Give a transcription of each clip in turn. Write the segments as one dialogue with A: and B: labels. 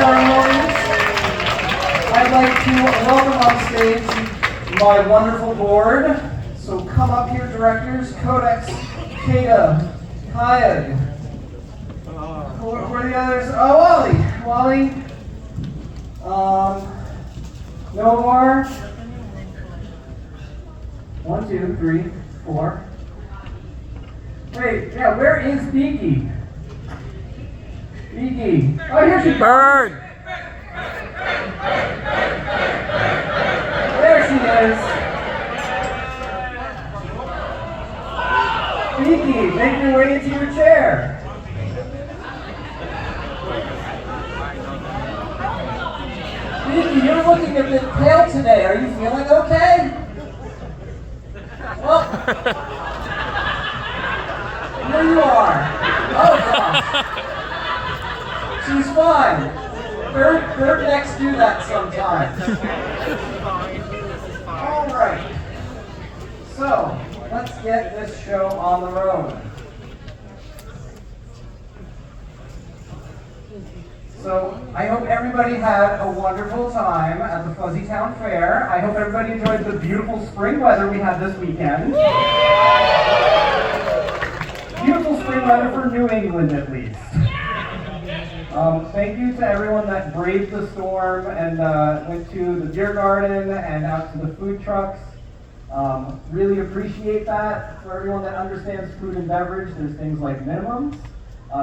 A: ceremonies, I'd like to welcome on stage my wonderful board. So come up here, directors, Codex, Kata, Kayag. Who are the others? Oh, Wally. Nomar. 1, 2, 3, 4. Wait, yeah, where is Beaky? Beaky. Oh, here she is.
B: Bird!
A: There she is. Beaky, make your way into your chair. Beaky, you're looking a bit pale today. Are you feeling okay? Well, here you are. Oh gosh. She's fine. Third necks do that sometimes. Alright. So, let's get this show on the road. So, I hope everybody had a wonderful time at the Fuzzy Town Fair. I hope everybody enjoyed the beautiful spring weather we had this weekend. Beautiful spring weather for New England, at least. Thank you to everyone that braved the storm and went to the beer garden and out to the food trucks. Really appreciate that. For everyone that understands food and beverage, there's things like minimums.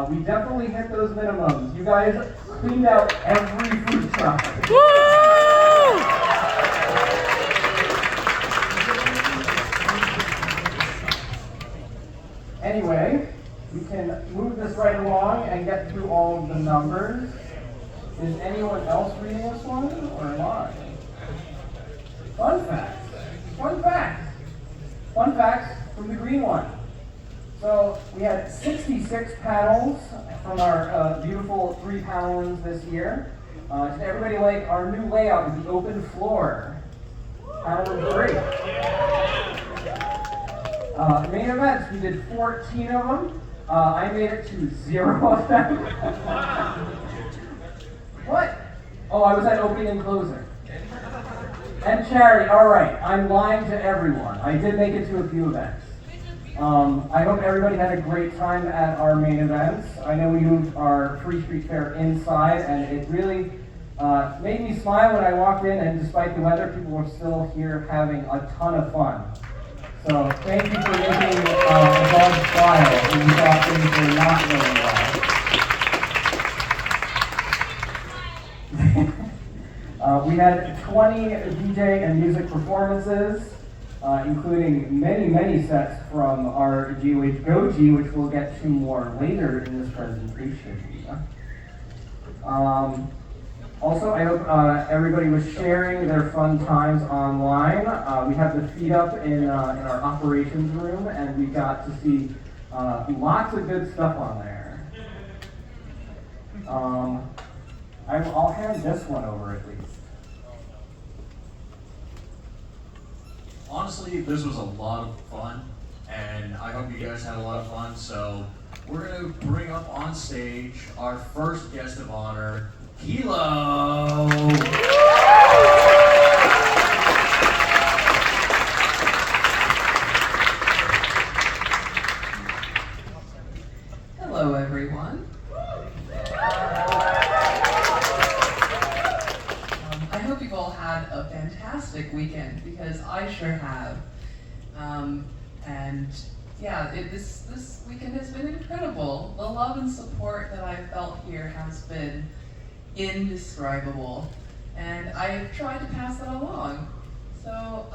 A: We definitely hit those minimums. You guys cleaned out every food truck.
B: Woo!
A: Anyway, we can move this right along and get through all of the numbers. Is anyone else reading this one, or am I? Fun facts. Fun facts. Fun facts from the green one. So we had 66 panels from our beautiful 3-panel rooms this year. Did everybody like our new layout with the open floor? Panel room 3. Main events, we did 14 of them. I made it to 0 of them. What? Oh, I was at opening and closing. And charity, alright, I'm lying to everyone. I did make it to a few events. I hope everybody had a great time at our main events. I know we moved our Free Street Fair inside, and it really made me smile when I walked in, and despite the weather, people were still here having a ton of fun. So thank you for making a dog smile when you thought things were not going well. We had 20 DJ and music performances, including many sets from our GOH Goji, which we'll get to more later in this presentation. Also, I hope everybody was sharing their fun times online. We have the feed up in our operations room, and we got to see lots of good stuff on there. I'll hand this one over at least.
C: Honestly, this was a lot of fun, and I hope you guys had a lot of fun. So we're going to bring up on stage our first guest of honor, Kilo.
D: Hello, everyone. I hope you've all had a fantastic weekend, because I sure have. And yeah, this weekend has been incredible. The love and support that I've felt here has been indescribable, and I've tried to pass that along. So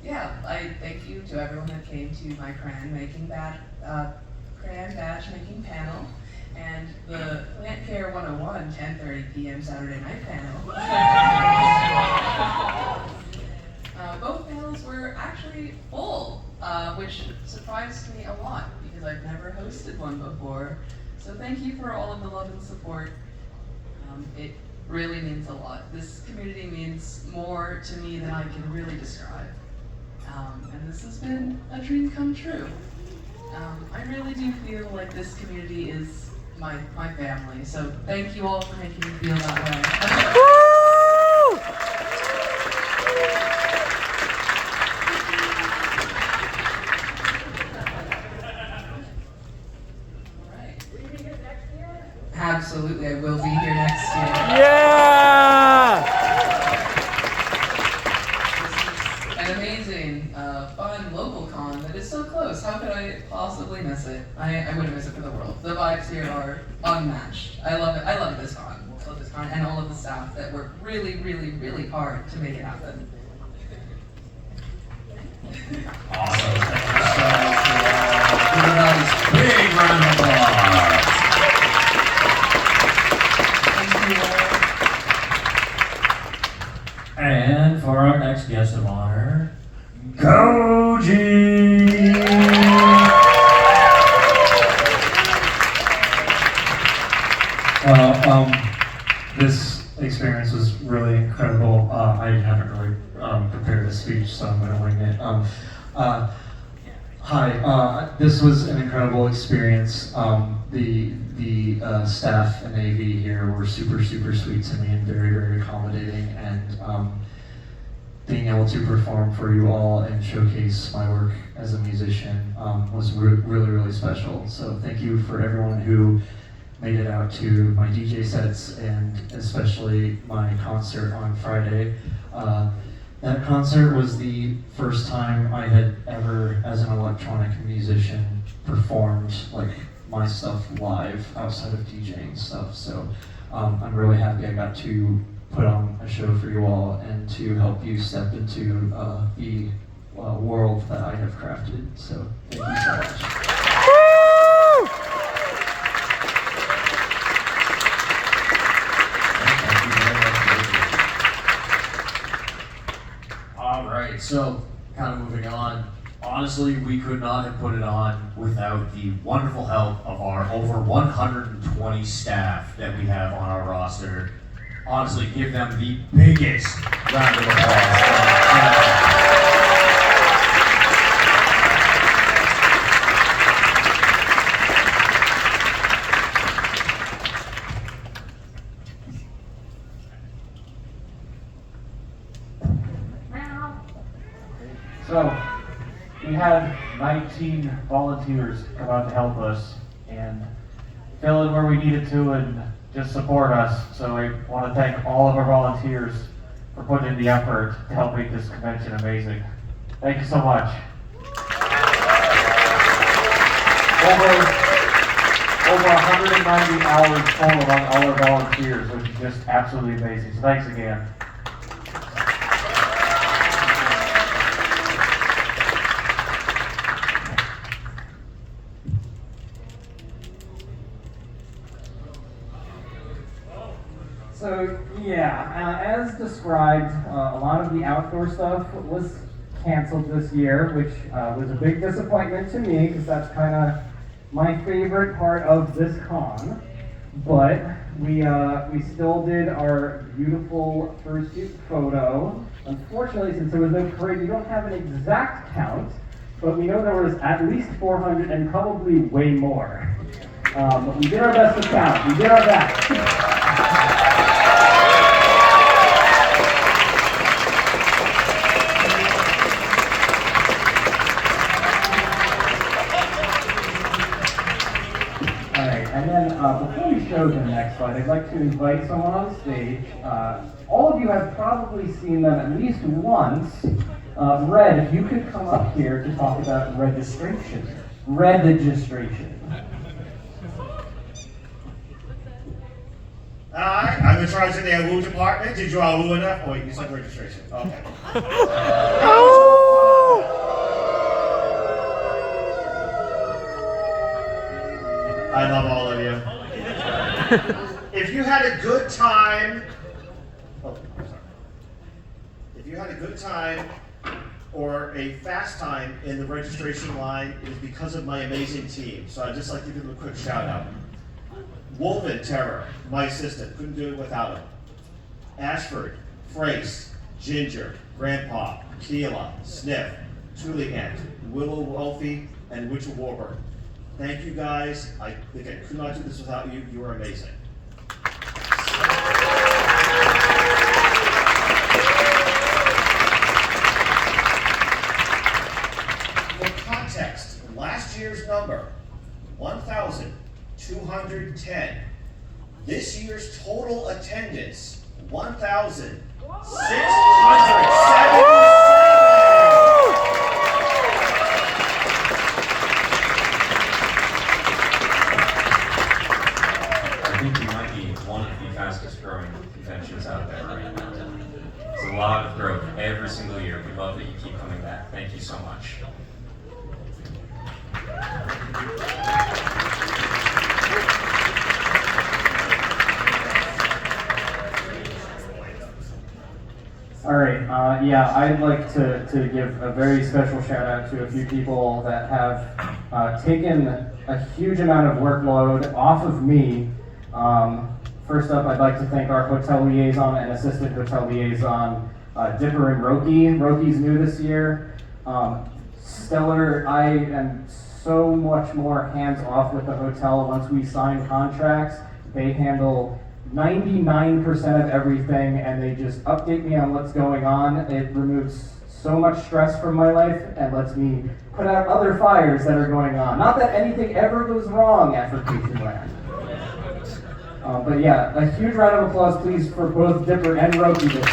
D: yeah, I thank you to everyone that came to my crayon batch making panel, and the Plant Care 101 10:30 p.m. Saturday night panel. Both panels were actually full, which surprised me a lot because I've never hosted one before. So thank you for all of the love and support. It really means a lot. This community means more to me than I can really describe. And this has been a dream come true. I really do feel like this community is my family. So thank you all for making me feel that way. Absolutely, I will be here next year.
B: Yeah!
D: This is an amazing, fun local con that is so close. How could I possibly miss it? I wouldn't miss it for the world. The vibes here are unmatched. I love it. I love this con. I love this con and all of the staff that work really, really, really hard to make it happen.
C: Awesome. Thank you so much for giving us a big round of applause. And for our next guest of honor, Koji!
E: This experience was really incredible. I haven't really prepared a speech, so I'm going to wing it. Hi, this was an incredible experience. The staff and AV here were super sweet to me and very, very accommodating, and being able to perform for you all and showcase my work as a musician was really special. So thank you for everyone who made it out to my DJ sets and especially my concert on Friday. That concert was the first time I had ever, as an electronic musician, performed like my stuff live outside of DJing stuff. So I'm really happy I got to put on a show for you all and to help you step into the world that I have crafted. So thank you so much.
C: Alright, so kind of moving on. Honestly, we could not have put it on without the wonderful help of our over 120 staff that we have on our roster. Honestly, give them the biggest round of applause.
F: So, we had 19 volunteers come out to help us and fill in where we needed to and just support us. So I want to thank all of our volunteers for putting in the effort to help make this convention amazing. Thank you so much. Over 190 hours total among all our volunteers, which is just absolutely amazing. So thanks again.
A: So yeah, as described, a lot of the outdoor stuff was canceled this year, which was a big disappointment to me because that's kind of my favorite part of this con. But we still did our beautiful fursuit photo. Unfortunately, since there was no parade, we don't have an exact count, but we know there was at least 400 and probably way more. But we did our best to count. We did our best. And then before we show the next slide, I'd like to invite someone on stage. All of you have probably seen them at least once. Red, if you could come up here to talk about registration. Registration.
G: Alright, I'm in charge of the woo department. Did you all woo enough? Oh wait, you said registration. Okay. I love all of you. If you had a good time, oh, I'm sorry. If you had a good time or a fast time in the registration line, it is because of my amazing team. So I'd just like to give them a quick shout out. Woven Terror, my assistant, couldn't do it without him. Ashford, Frace, Ginger, Grandpa, Keela, Sniff, Tuligan, Willow Wolfie, and Witcher Warburg. Thank you guys. I think I could not do this without you. You are amazing. For context, last year's number, 1,210. This year's total attendance, 1,677.
H: I think we might be one of the fastest growing conventions out there right now. It's a lot of growth every single year. We love that you keep coming back. Thank you so much.
A: All right, yeah, I'd like to give a very special shout out to a few people that have taken a huge amount of workload off of me. First up, I'd like to thank our hotel liaison and assistant hotel liaison, Dipper and Roki. Roki's new this year. Stellar, I am so much more hands-off with the hotel once we sign contracts. They handle 99% of everything, and they just update me on what's going on. It removes so much stress from my life and lets me put out other fires that are going on. Not that anything ever goes wrong at Vacation Land. But yeah, a huge round of applause, please, for both Dipper and Roki this year.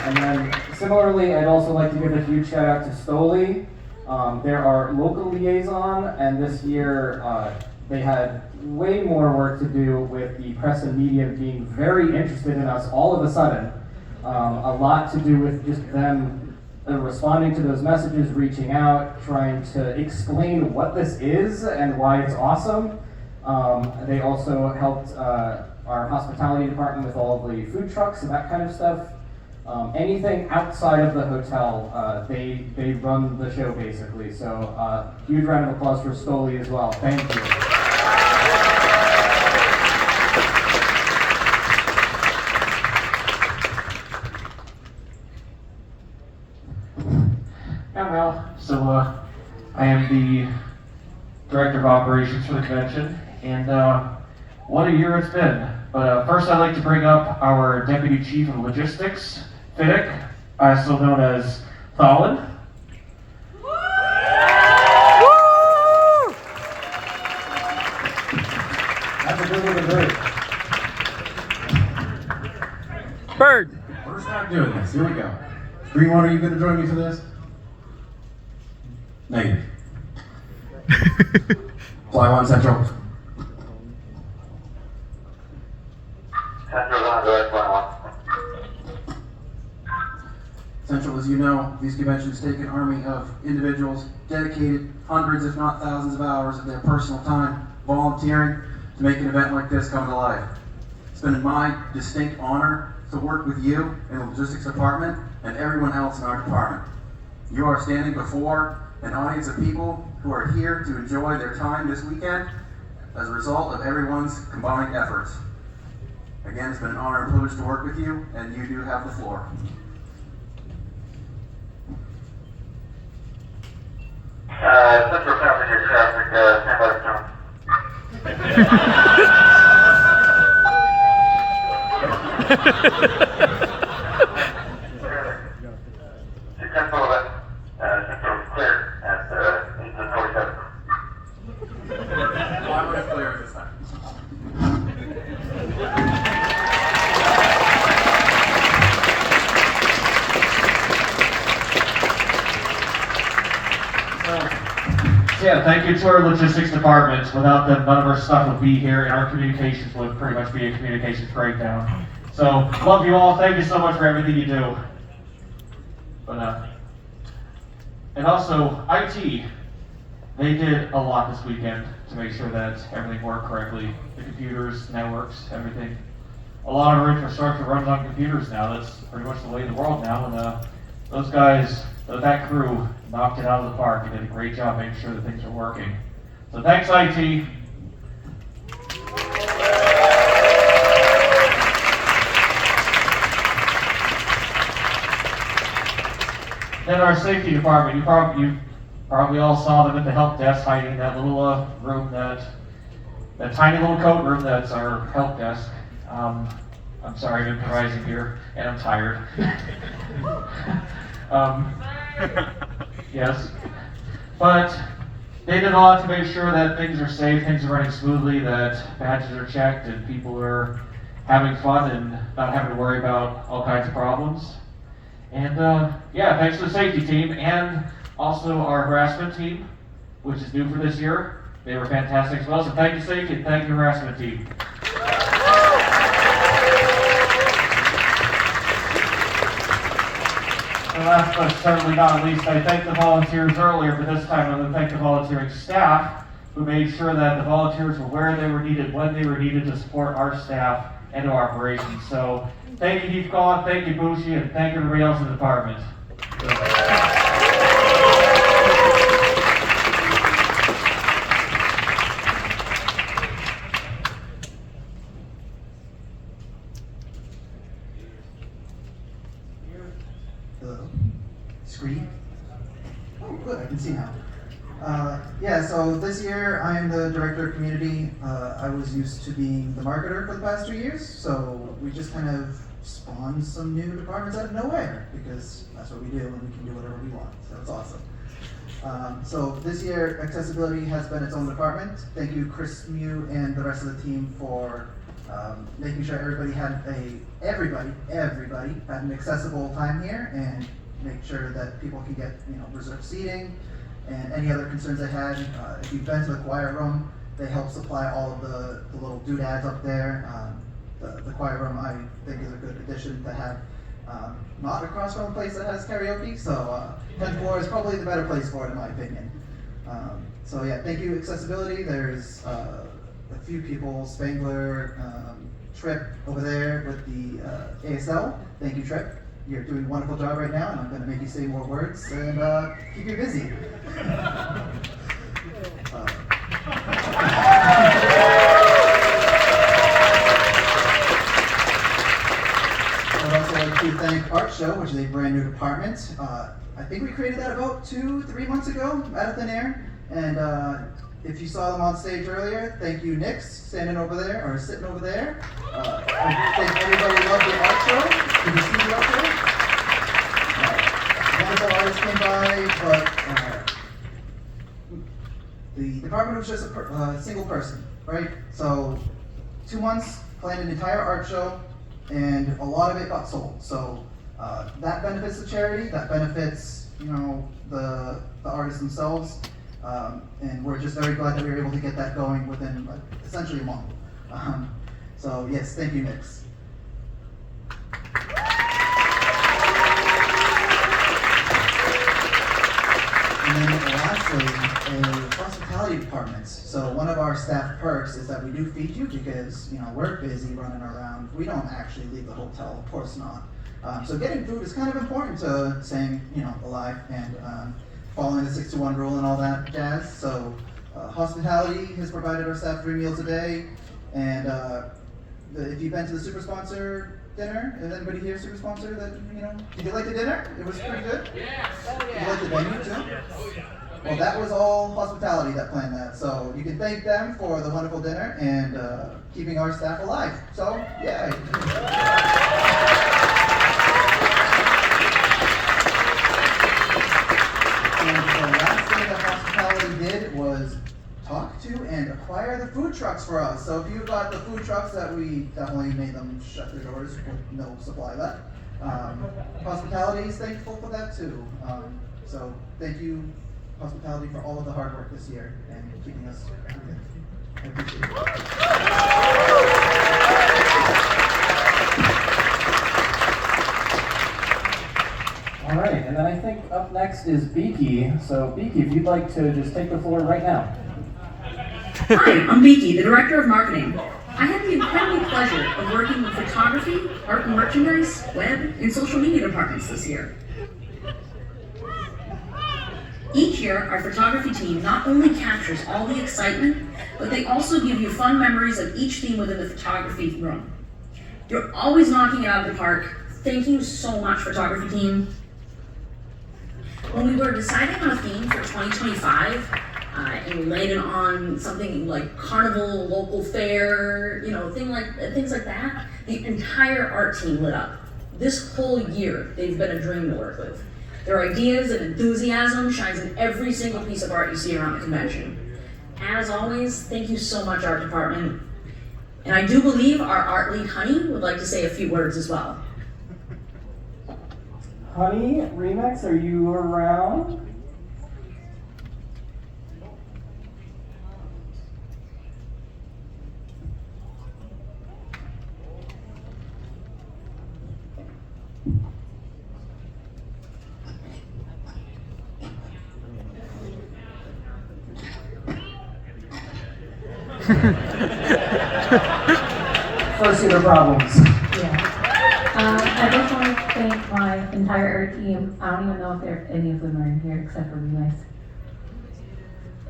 A: And then, similarly, I'd also like to give a huge shout out to Stoli. They're our local liaison, and this year they had way more work to do with the press and media being very interested in us all of a sudden. A lot to do with just them responding to those messages, reaching out, trying to explain what this is and why it's awesome. They also helped our hospitality department with all of the food trucks and that kind of stuff. Anything outside of the hotel, they run the show basically. So huge round of applause for Stoli as well. Thank you.
F: Yeah, Mel. So I am the director of operations for the convention, and what a year it's been. But first, I'd like to bring up our deputy chief of logistics, Fiddick, also known as Thalin.
A: That's a good looking bird.
B: Bird.
I: First time doing this. Here we go. Greenwater, you gonna join me for this? Negative. Fly 1 Central.
J: Central 1, direct fly 1.
I: Central, as you know, these conventions take an army of individuals dedicated hundreds, if not thousands of hours of their personal time volunteering to make an event like this come to life. It's been my distinct honor to work with you in the logistics department and everyone else in our department. You are standing before an audience of people who are here to enjoy their time this weekend as a result of everyone's combined efforts. Again, it's been an honor and privilege to work with you, and you do have the floor.
J: Central passenger traffic, stand by Central clear at 1847.
I: Why would I clear at this time?
F: Yeah, thank you to our logistics department. Without them, none of our stuff would be here, and our communications would pretty much be a communications breakdown. So, love you all. Thank you so much for everything you do. But, and also, IT. They did a lot this weekend to make sure that everything worked correctly. The computers, networks, everything. A lot of our infrastructure runs on computers now. That's pretty much the way of the world now. And those guys, that crew, knocked it out of the park and did a great job making sure that things are working. So thanks, IT. Then our safety department, you probably all saw them at the help desk hiding in that little room, that tiny little coat room that's our help desk. I'm sorry, I'm improvising here, and I'm tired. Yes, but they did a lot to make sure that things are safe, things are running smoothly, that badges are checked, and people are having fun and not having to worry about all kinds of problems. And yeah, thanks to the safety team and also our harassment team, which is new for this year. They were fantastic as well. So thank you, safety, and thank you, harassment team. And last but certainly not least, I thank the volunteers earlier, but this time I'm going to thank the volunteering staff who made sure that the volunteers were where they were needed, when they were needed to support our staff and our operations. So thank you, Chief Collin, thank you, Bushi, and thank everybody else in the department.
K: Hello? Screen? Oh, good, I can see now. Yeah, so this year I'm the Director of Community. I was used to being the marketer for the past 2 years, so we just kind of spawned some new departments out of nowhere, because that's what we do and we can do whatever we want, so it's awesome. So this year, accessibility has been its own department. Thank you, Chris Mew and the rest of the team for making sure everybody had an accessible time here, and make sure that people can get reserved seating and any other concerns they had. If you've been to the choir room, they help supply all of the little doodads up there. The choir room, I think, is a good addition to have, not across from a place that has karaoke, so 10th floor is probably the better place for it, in my opinion. So yeah, thank you, accessibility. There's a few people, Spangler, Tripp over there with the ASL. Thank you, Tripp. You're doing a wonderful job right now, and I'm going to make you say more words and keep you busy. I'd also like to thank Art Show, which is a brand new department. I think we created that about 2-3 months ago out of thin air. And if you saw them on stage earlier, thank you, Nix, standing over there, or sitting over there. I think everybody loved the art show. Did you see the art show? Wonderful artists came by, but the department was just a single person, right? So 2 months, planned an entire art show, and a lot of it got sold. So that benefits the charity, that benefits the artists themselves. And we're just very glad that we were able to get that going within essentially a month. So yes, thank you, Nix. And then lastly, hospitality departments. So one of our staff perks is that we do feed you because we're busy running around. We don't actually leave the hotel, of course not. So getting food is kind of important to staying alive and following the 6-to-1 rule and all that jazz. So hospitality has provided our staff 3 meals a day. And if you've been to the super sponsor dinner, is anybody here super sponsor that, did you like the dinner? It was pretty good? Yeah. Did you like the venue too? Oh yeah. Well, that was all hospitality that planned that. So you can thank them for the wonderful dinner and keeping our staff alive. So, yeah. And the last thing that hospitality did was talk to and acquire the food trucks for us. So if you got the food trucks, that we definitely made them shut their doors with no supply left. Hospitality is thankful for that too. So thank you, hospitality, for all of the hard work this year and keeping us moving. I appreciate it.
A: All right, and then I think up next is Beaky. So Beaky, if you'd like to just take the floor right now.
L: Hi, I'm Beaky, the Director of Marketing. I had the incredible pleasure of working with photography, art and merchandise, web, and social media departments this year. Each year, our photography team not only captures all the excitement, but they also give you fun memories of each theme within the photography room. You're always knocking it out of the park. Thank you so much, photography team. When we were deciding on a theme for 2025, and we landed on something like carnival, local fair, things like that, the entire art team lit up. This whole year, they've been a dream to work with. Their ideas and enthusiasm shines in every single piece of art you see around the convention. As always, thank you so much, art department. And I do believe our art lead, Honey, would like to say a few words as well.
A: Honey, Remix, are you around? First year problems.
M: I just want to thank my entire art team. I don't even know if any of them are in here except for Remix.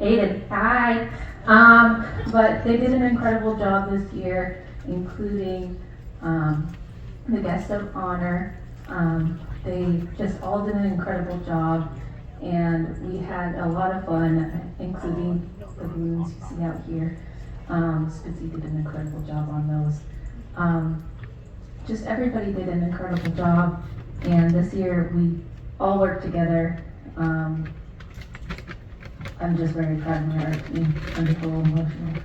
M: Aiden, hi. But they did an incredible job this year, including the guest of honor. They just all did an incredible job, and we had a lot of fun, including the balloons you see out here. Spitzy did an incredible job on those. Just everybody did an incredible job, and this year we all worked together. I'm just very proud of my art team. I'm just a little emotional.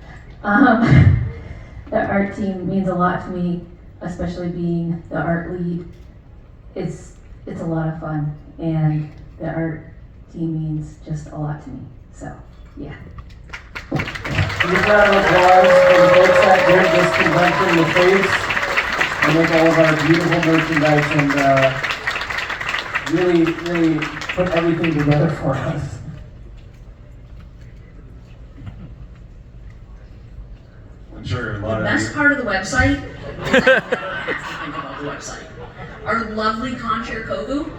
M: The art team means a lot to me, especially being the art lead. It's a lot of fun, and the art team means just a lot to me. So, yeah.
A: Give a round of applause for the folks that give this convention the face and make all of our beautiful merchandise and really put everything together for us.
H: I'm sure a
L: The
H: lot of
L: best
H: you.
L: part of the website is I never have to think about the website. Our lovely concierge Kogu,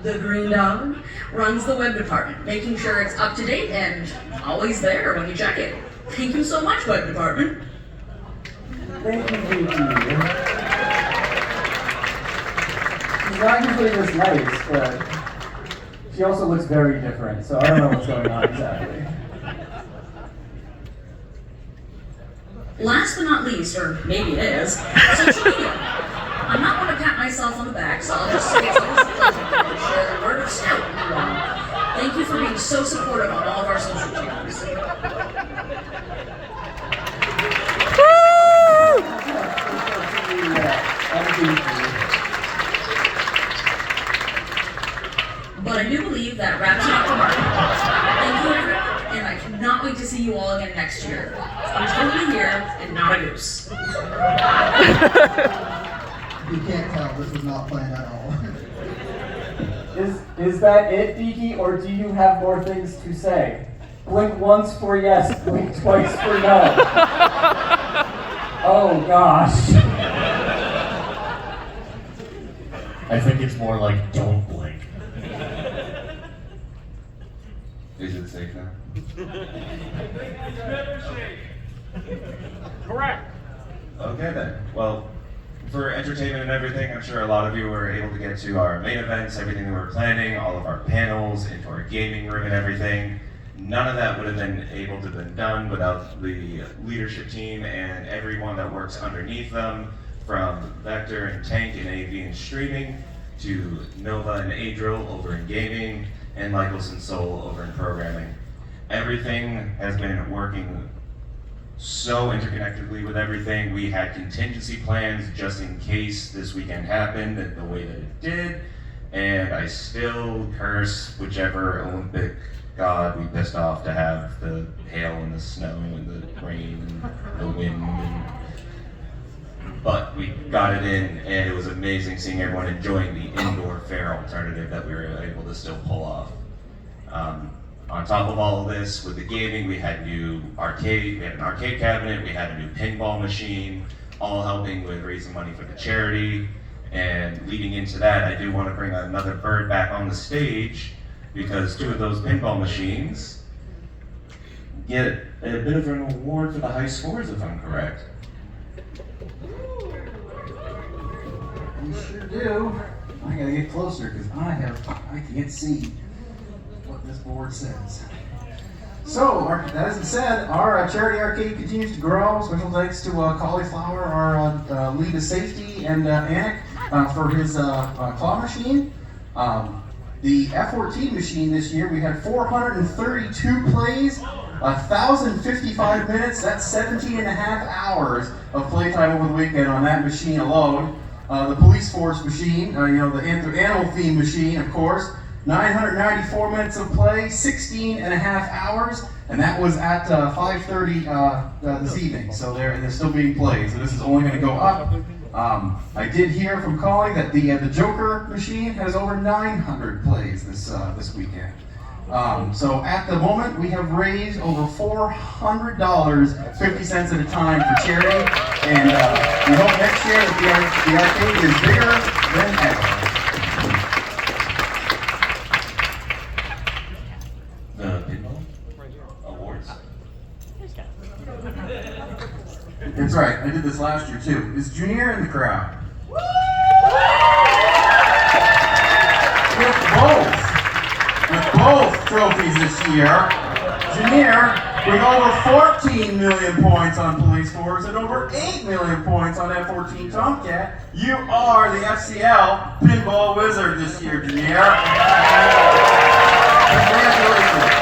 L: the green dog, runs the web department, making sure it's up to date and always there when you check it. Thank you so much, web department.
A: Thank you, Vicky. She's not usually this nice, but she also looks very different, so I don't know what's going on exactly.
L: Last but not least, or maybe it is, social media. I'm not going to pat myself on the back, so I'll just say it's always a pleasure to share the word of scout with you all. Thank you for being so supportive on all of our social channels. But I do believe that wraps it up for Mark. Thank you, everyone, and I cannot wait to see you all again next year. I'm totally here and not a goose.
K: You can't tell, this was not planned at all.
A: Is that it, Vicky, or do you have more things to say? Blink once for yes, blink twice for no. Oh gosh.
C: I think it's more like don't blink.
H: Is it safe now?
F: Correct.
H: Okay then. Well, for entertainment and everything, I'm sure a lot of you were able to get to our main events, everything that we were planning, all of our panels, into our gaming room and everything. None of that would have been able to have been done without the leadership team and everyone that works underneath them, from Vector and Tank and AV and streaming, to Nova and Adriel over in gaming, and Michaelson Soul over in programming. Everything has been working so interconnectedly with everything. We had contingency plans just in case this weekend happened the way that it did, and I still curse whichever Olympic god we pissed off to have the hail and the snow and the rain and the wind. But we got it in, and it was amazing seeing everyone enjoying the indoor fair alternative that we were able to still pull off. On top of all of this, with the gaming, we had an arcade cabinet, we had a new pinball machine, all helping with raising money for the charity. And leading into that, I do want to bring another bird back on the stage, because 2 of those pinball machines get a bit of an award for the high scores, if I'm correct.
I: You sure do. I gotta get closer because I can't see. this board says. So, that being said, our charity arcade continues to grow. Special thanks to Cauliflower, our lead of safety, and Anik for his claw machine. The F-14 machine this year, we had 432 plays, 1,055 minutes. That's 17 and a half hours of playtime over the weekend on that machine alone. The police force machine, the animal theme machine, of course. 994 minutes of play, 16 and a half hours, and that was at 5:30 this evening. So they're still being played. So this is only going to go up. I did hear from Colin that the Joker machine has over 900 plays this weekend. So at the moment, we have raised over $400, 50 cents at a time for charity, and we hope next year that the arcade is bigger than ever.
H: The pinball awards.
I: That's right, I did this last year too. Is Junior in the crowd? With both trophies this year, Junior with over 14 million points on Police Force and over 8 million points on F-14 Tomcat. You are the FCL Pinball Wizard this year, Junior. Congratulations.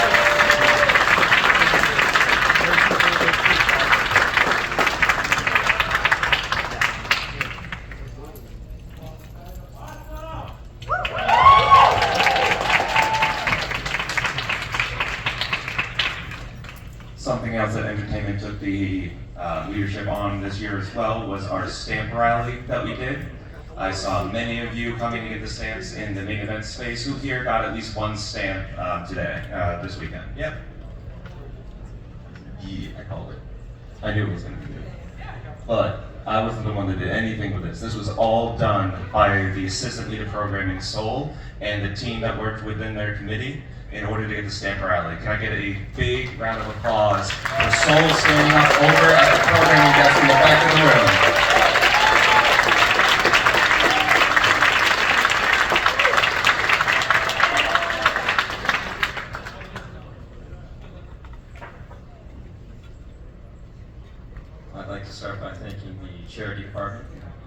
H: Something else that entertainment took the leadership on this year as well was our stamp rally that we did. I saw many of you coming to get the stamps in the main event space. Who here got at least one stamp today, this weekend? Yep. Yeah, I called it. I knew it was going to be good. But I wasn't the one that did anything with this. This was all done by the assistant leader programming Soul and the team that worked within their committee in order to get the stamp rally. Can I get a big round of applause for Soul standing up over at the programming desk in the back of the room?
N: I'd like to start by thanking the charity department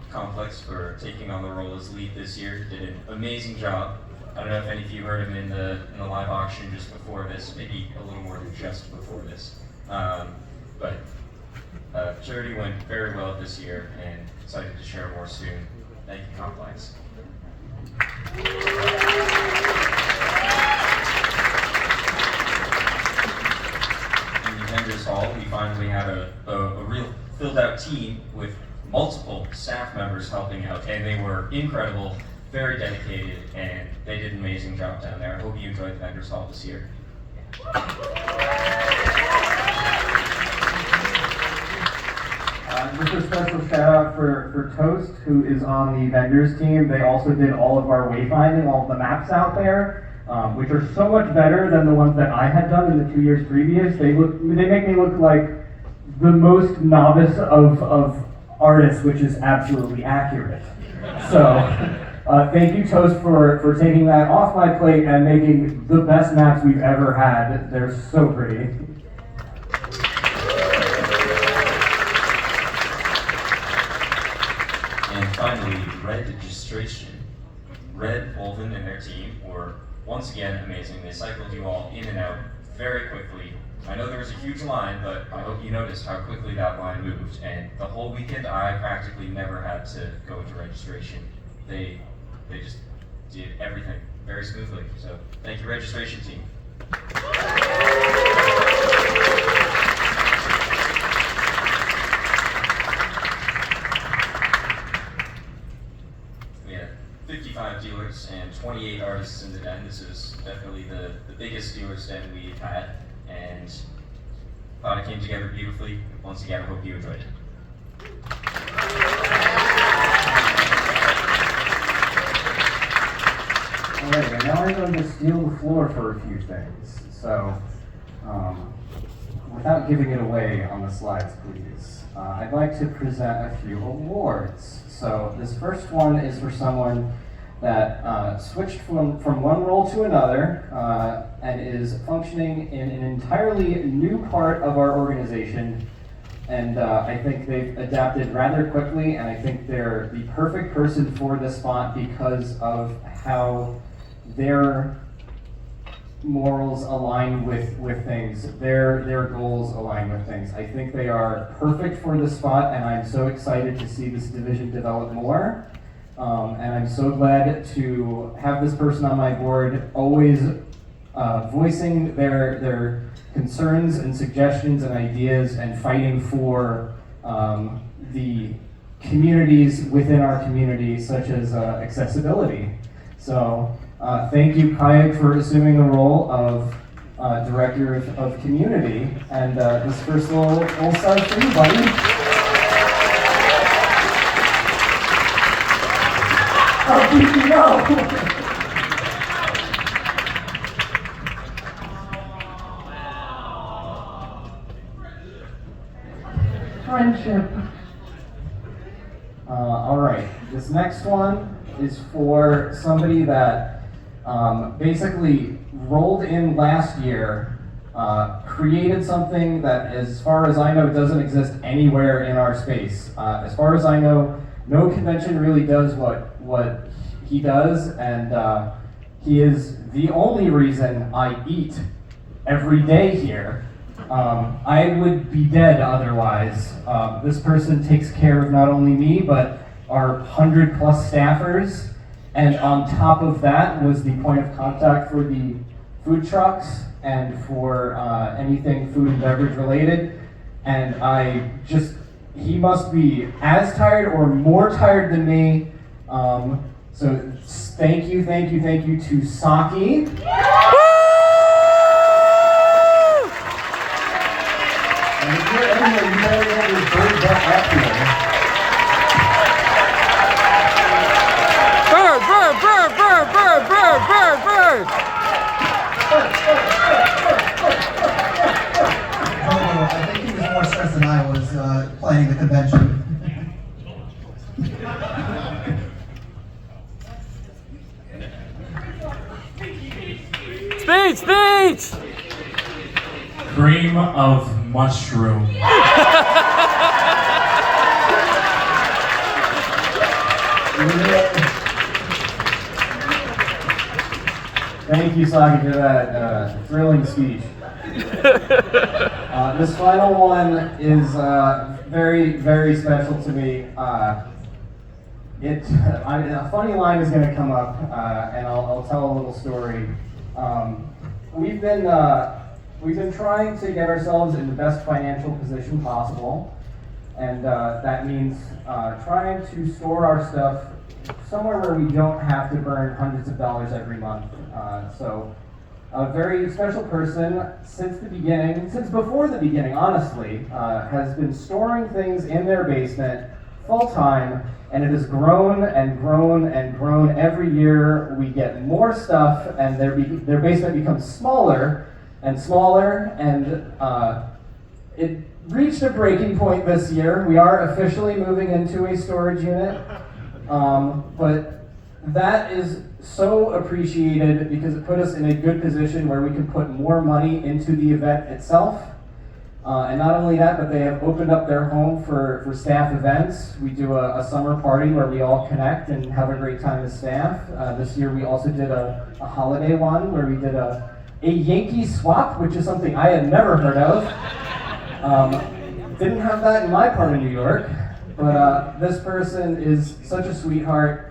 N: complex for taking on the role as lead this year. Did an amazing job. I don't know if any of you heard him in the live auction just before this, maybe a little more than just before this. But charity went very well this year, and excited to share more soon. Thank you, Complex. In the vendors hall, we finally had a real filled-out team with multiple staff members helping out, and they were incredible. Very dedicated, and they did an amazing job down there. I hope you enjoyed the vendors hall this year.
A: Just a special shout out for Toast, who is on the vendors team. They also did all of our wayfinding, all of the maps out there, which are so much better than the ones that I had done in the 2 years previous. They make me look like the most novice of artists, which is absolutely accurate. So. Thank you, Toast, for taking that off my plate and making the best maps we've ever had. They're so pretty.
N: And finally, Red Registration. Red, Wolven, and their team were once again amazing. They cycled you all in and out very quickly. I know there was a huge line, but I hope you noticed how quickly that line moved. And the whole weekend, I practically never had to go into registration. They just did everything very smoothly. So thank you, registration team. We had 55 dealers and 28 artists in the den. This is definitely the biggest dealers den we've had, and thought it came together beautifully. Once again, I hope you enjoyed it.
A: Alright, and now I'm going to steal the floor for a few things. So, without giving it away on the slides, please, I'd like to present a few awards. So, this first one is for someone that switched from one role to another, and is functioning in an entirely new part of our organization. And I think they've adapted rather quickly, and I think they're the perfect person for this spot because of how their morals align with things, their goals align with things. I think they are perfect for this spot, and I'm so excited to see this division develop more. And I'm so glad to have this person on my board, always voicing their concerns and suggestions and ideas and fighting for the communities within our community, such as accessibility. So thank you, Kayak, for assuming the role of Director of Community. And this first little start for you, buddy. Oh, no! Friendship. All right, this next one is for somebody that basically rolled in last year, created something that, as far as I know, doesn't exist anywhere in our space. As far as I know, no convention really does what he does, and he is the only reason I eat every day here. I would be dead otherwise. This person takes care of not only me, but our 100+ staffers, and on top of that was the point of contact for the food trucks and for anything food and beverage related. And he must be as tired or more tired than me. So thank you to Saki. And if you're anywhere, you better get your bird butt up here.
B: Bird!
K: I think he was more stressed than I was planning the convention.
B: Speech!
C: Cream of mushroom.
A: Thank you, Saki, for that thrilling speech. This final one is very, very special to me. A funny line is going to come up, and I'll tell a little story. We've been trying to get ourselves in the best financial position possible, and that means trying to store our stuff somewhere where we don't have to burn hundreds of dollars every month. So a very special person since before the beginning, honestly, has been storing things in their basement full time, and it has grown and grown and grown. Every year we get more stuff, and their basement becomes smaller and smaller, and it reached a breaking point this year. We are officially moving into a storage unit, but that is so appreciated because it put us in a good position where we can put more money into the event itself. And not only that, but they have opened up their home for staff events. We do a summer party where we all connect and have a great time as staff. This year we also did a holiday one where we did a Yankee swap, which is something I had never heard of. Didn't have that in my part of New York, but this person is such a sweetheart.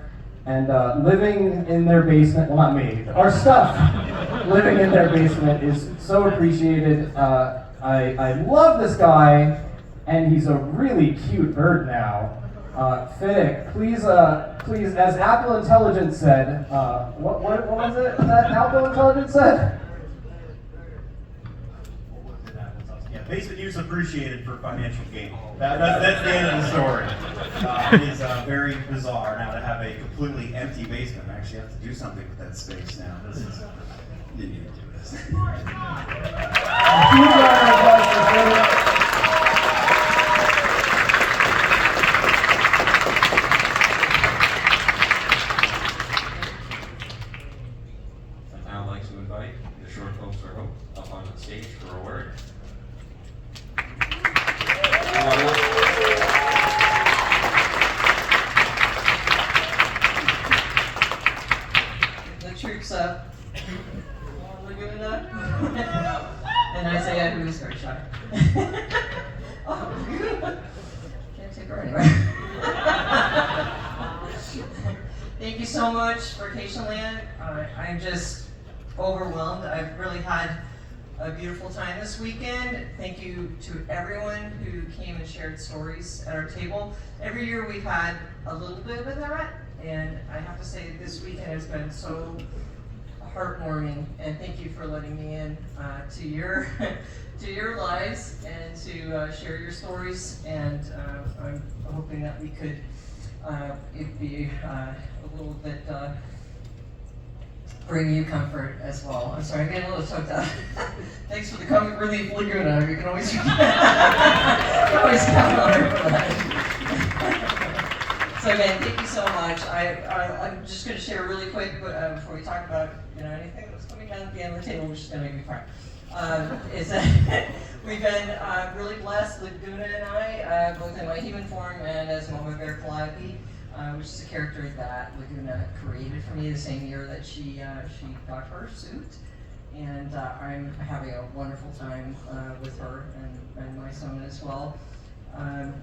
A: And living in their basement, well, not me, our stuff living in their basement is so appreciated. I love this guy, and he's a really cute bird now. Fiddick, please, as Apple Intelligence said, what was it that Apple Intelligence said?
O: Yeah, basement use appreciated for financial gain. That's the end of the story. It is very bizarre now to have a completely empty basement. I actually have to do something with that space now. You need to do this.
N: I'd now like to invite the short for a word.
P: The troops up. Laguna. And Isaiah, who is very shy. Can't take her anywhere. Thank you so much for Vacationland. I'm just overwhelmed. I've really had a beautiful time this weekend. Thank you to everyone who came and shared stories at our table. Every year we've had a little bit of that, and I have to say this weekend has been so heartwarming, and thank you for letting me in to your to your lives and to share your stories. And I'm hoping that we could it be a little bit bring you comfort as well. I'm sorry, I'm getting a little choked up. Thanks for the Comic Relief Laguna. You can always you can always count on her for that. So again, thank you so much. I'm just going to share really quick before we talk about anything that's coming down at the end of the table, which is going to make me cry. Is that we've been really blessed, Laguna and I, both in my human form and as Mama Bear Calliope, which is a character that Laguna created for me the same year that she got her suit. And I'm having a wonderful time with her and my son as well.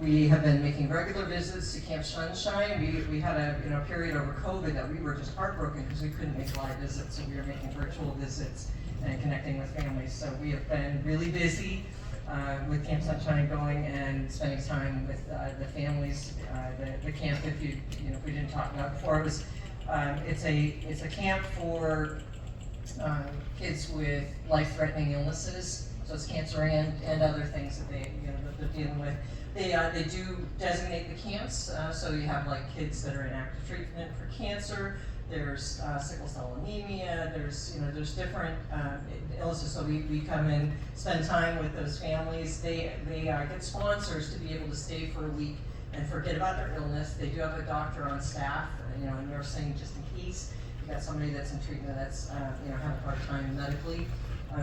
P: We have been making regular visits to Camp Sunshine. We had a period over COVID that we were just heartbroken because we couldn't make live visits, so we were making virtual visits and connecting with families. So we have been really busy with Camp Sunshine going and spending time with the families. The camp, if we didn't talk about it before, it was it's a camp for kids with life-threatening illnesses. So it's cancer and other things that that they're dealing with. They do designate the camps, so you have like kids that are in active treatment for cancer. There's sickle cell anemia. There's different illnesses. So we come and spend time with those families. They get sponsors to be able to stay for a week and forget about their illness. They do have a doctor on staff, a nursing just in case you've got somebody that's in treatment that's having a hard time medically.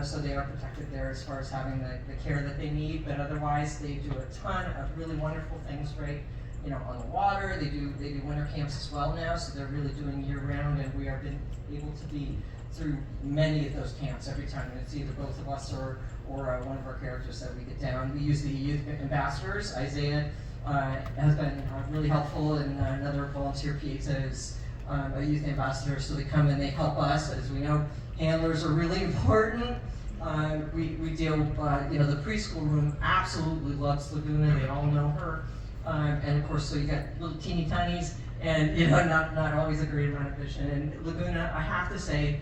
P: So they are protected there as far as having the care that they need, but otherwise they do a ton of really wonderful things, right? On the water. They do winter camps as well now, so they're really doing year round, and we have been able to be through many of those camps every time. And it's either both of us or one of our characters that we get down. We use the youth ambassadors. Isaiah has been really helpful, and another volunteer Pieta is a youth ambassador, so they come and they help us. As we know, handlers are really important. We deal, the preschool room absolutely loves Laguna. They all know her. And of course, so you got little teeny tinies and, not always a great amount of vision. And Laguna, I have to say,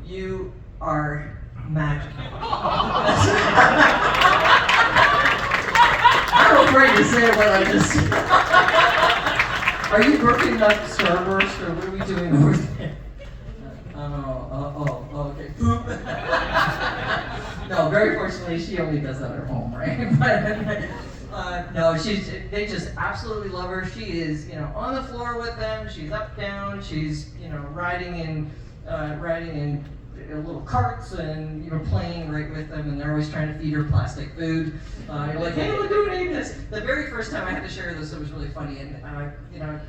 P: you are magical. I'm afraid to say what I just said. Are you working up Starburst or what are we doing over there? Okay. Poop. No, very fortunately, she only does that at home, right? No, they just absolutely love her. She is, on the floor with them. She's up, down. She's, riding in little carts and playing right with them. And they're always trying to feed her plastic food. You're like, hey, Laguna, eat this. The very first time I had to share this, it was really funny. And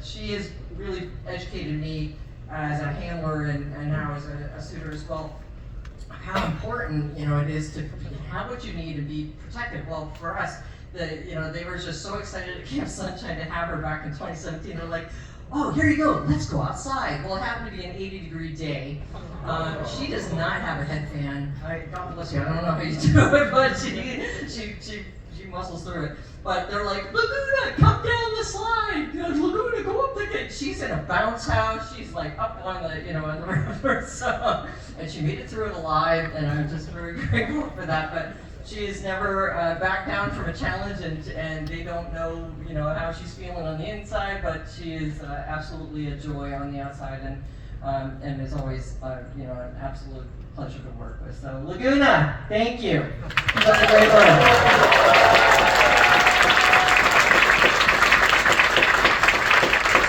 P: she has really educated me as a handler and now as a suitor as well. How important it is to have what you need to be protected. Well, for us. They were just so excited at Camp Sunshine to have her back in 2017. They're like, oh, here you go, let's go outside. Well, it happened to be an 80-degree day. She does not have a head fan. God bless you, I don't know how you do it, but she muscles through it. But they're like, Laguna, come down the slide. Laguna, go up the gate. She's in a bounce house. She's like up on the, on the river. So, and she made it through it alive, and I'm just very grateful for that. But she has never backed down from a challenge, and they don't know, how she's feeling on the inside, but she is absolutely a joy on the outside, and is always, an absolute pleasure to work with. So, Laguna, thank you. You've done a great work.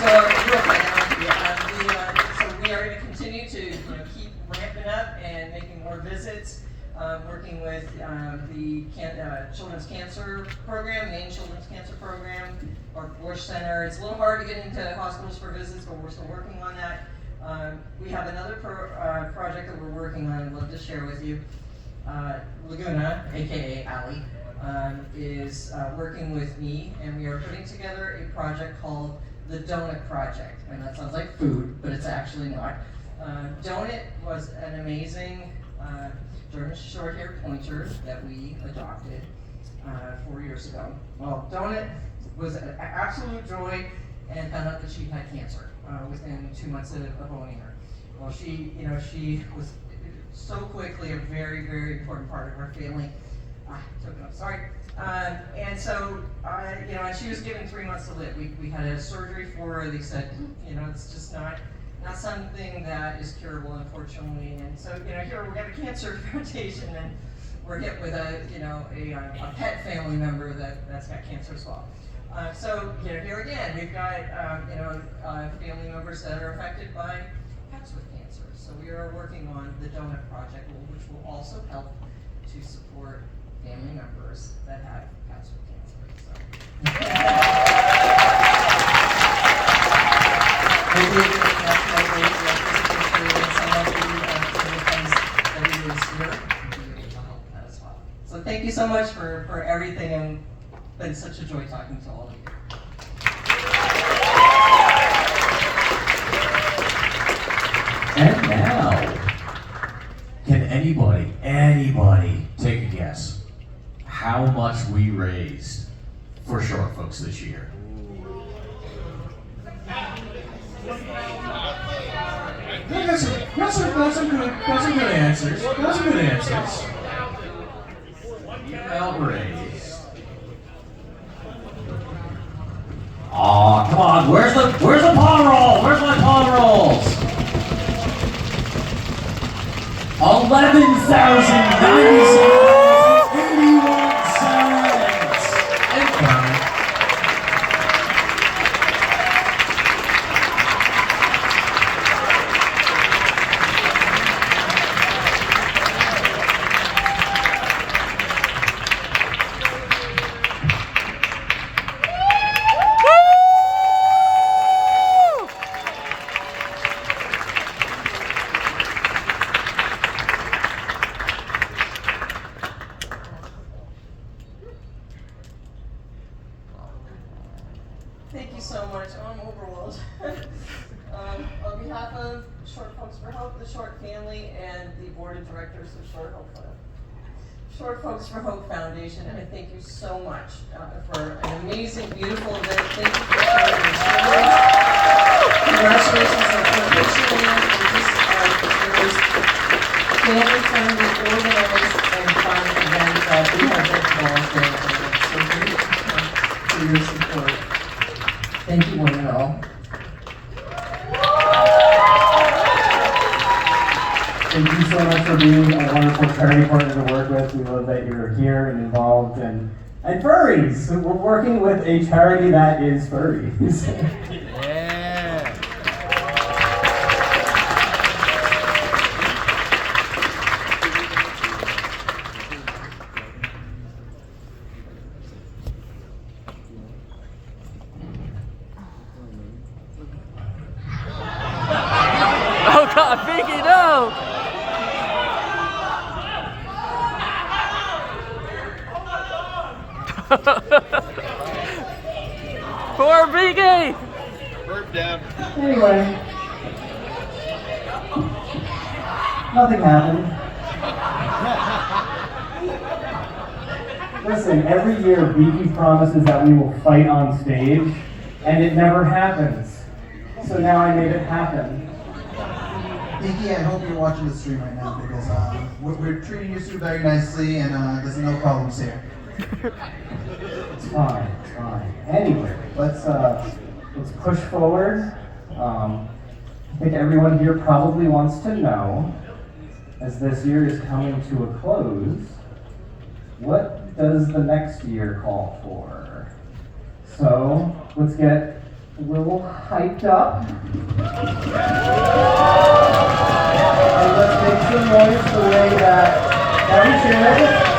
P: So, real quick, so we are going to continue to keep ramping up and making more visits. Working with the Children's Cancer Program, Maine Children's Cancer Program, our Bush Center. It's a little hard to get into hospitals for visits, but we're still working on that. We have another project that we're working on I'd love to share with you. Laguna, aka Ali, is working with me, and we are putting together a project called the Donut Project. And that sounds like food, but it's actually not. Donut was an amazing German short-haired pointer that we adopted 4 years ago. Well, Donut was an absolute joy and found out that she had cancer within 2 months of owning her. Well, she was so quickly a very, very important part of our family. Took it up, sorry. And so, and she was given 3 months to live. We had a surgery for her. They said, it's just not something that is curable, unfortunately. And so, here we have a cancer foundation, and we're hit with a pet family member that's got cancer as well. So, here again, we've got, family members that are affected by pets with cancer. So we are working on the Donut Project, which will also help to support family members that have pets with cancer. So. So thank you so much for everything, and it's been such a joy talking to all of you.
C: And now, can anybody take a guess how much we raised for Short Folks this year? That's some good answers. That's some good answers. You outraised. Aw, come on, where's the paw roll? Where's my paw rolls? $11,097.81 and counting.
P: Thank you so much. Oh, I'm overwhelmed. On behalf of Short Folks for Hope, the Short family, and the board of directors of Short Folks for Hope Foundation, I thank you so much for an amazing, beautiful event. Thank you for sharing your stories. Congratulations on completion and just the most family-friendly, organized, and fun event that we have been involved in. So grateful for your support. Thank you, one and all.
A: Thank you so much for being a wonderful charity partner to work with. We love that you're here and involved. And furries, we're working with a charity that is furries.
B: Yeah. Oh God, Vicky, no! Poor Vicky!
A: Anyway, nothing happened. Listen, every year Beaky promises that we will fight on stage, and it never happens. So now I made it happen.
K: Nikki, I hope you're watching the stream right now because we're treating you two very nicely and there's no problems here.
A: It's fine, it's fine. Anyway, let's push forward. I think everyone here probably wants to know, as this year is coming to a close, what does the next year call for? So let's get a little hyped up. And let's make some noise the way that we should.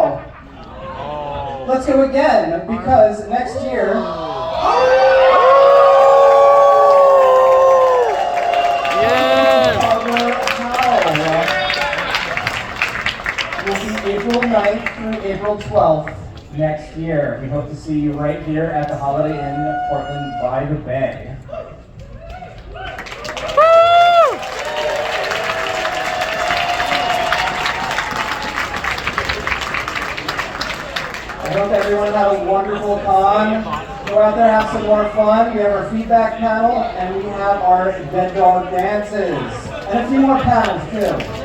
A: towel. Let's go again, because next year... Will be April 9th through April 12th next year. We hope to see you right here at the Holiday Inn Portland by the Bay. I hope everyone had a wonderful con. Go out there, have some more fun. We have our feedback panel, and we have our dead dog dances. And a few more panels, too.